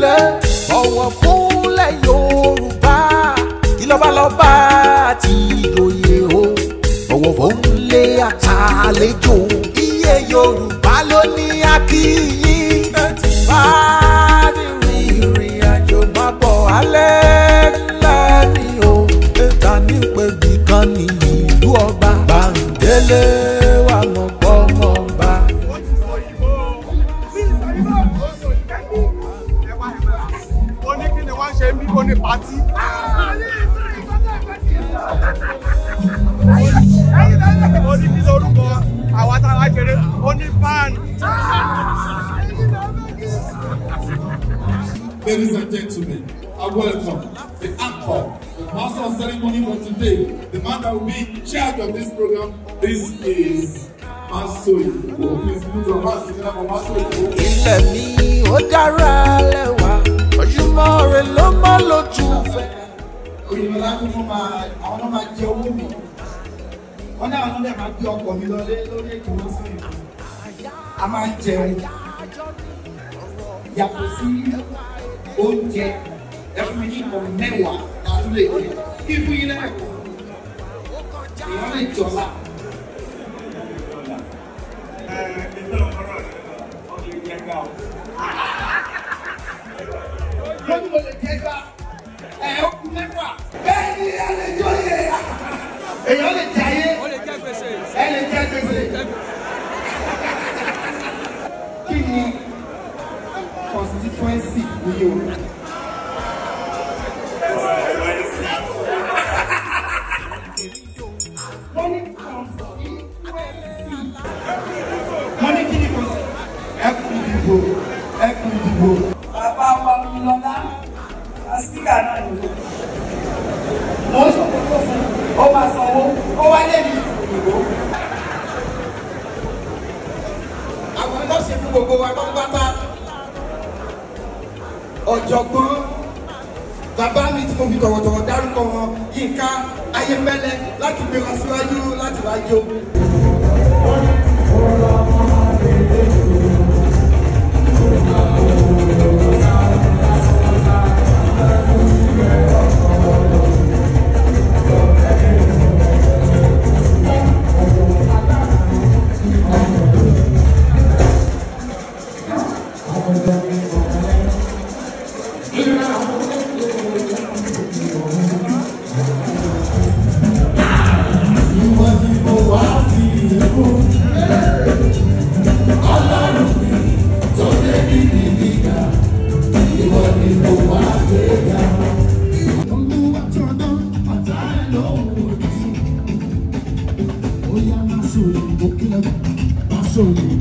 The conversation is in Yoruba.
ìpínlẹ ọ̀wọ̀ fúnlẹ̀ Yorùbá kí lọ́balọ́ba àti ìjòyè o ọ̀wọ̀ fúnlẹ̀ àtàlejò iye Yorùbá ló ní akíyìn bá ìrìn àjò má bọ̀ alẹ́ ńlá ni o ta ní pẹ̀bí kan ní ìlú ọba Bándélé wà mọ̀ gbọ́mọ̀ bá. ó ní kí ni wọ́n ṣe ń bí kó ní pátí. ó ní kí lórúkọ àwọn táwa kéré ó ní pan. Ladies and gentlemen, I welcome the anchor, the master of ceremony for today, the man that will be in charge of this program. This is Masoyi. Please put your hands together for Masoyi. Ilẹ̀ mi ó dára lẹ́wà, ojúmọ́ rẹ̀ ló mọ́ lójú fẹ́. Oyinlọ́lá kún fún àwọn náà máa jẹ owó mi. Wọ́n ní àwọn náà máa gbé ọkọ̀ mi lọlé lórí ètò lọ́sìn. A máa jẹun. Yàtọ̀ sí oúnjẹ ẹ̀fún mi ní ìmọ̀ mẹ́wàá láti lè jẹ. Kí fún yín lẹ́ẹ̀kọ́? Èèyàn lè jọlá. Wọ́n ní mo lè jẹ gbá. Ọkùn mẹ́fà. Bẹ́ẹ̀ni ẹ lè jọyè. Èèyàn lè jayé. Ẹ lè jẹ gbèsè. Kí ni constituency ní Yorùbá? Wọ́n ní constituency. Wọ́n ní kí ni ẹkùn ìdìbò. Ẹkùn ìdìbò. Bàbá wa Oyinlọ́lá. Speaker náà ni mo sọ kókó fún ó máa sanwó ó wá lé ní ìbò. Àwọn ọlọ́sẹ̀ fún gbogbo wa pátápátá ọ̀jọ̀gbọ́n bàbá mi tí mo fi tọ̀wọ̀tọ̀wọ̀ dárúkọ wọn Yínká Ayéfẹ́lẹ́ láti gbé wa síwájú láti wá jó. Masoyi,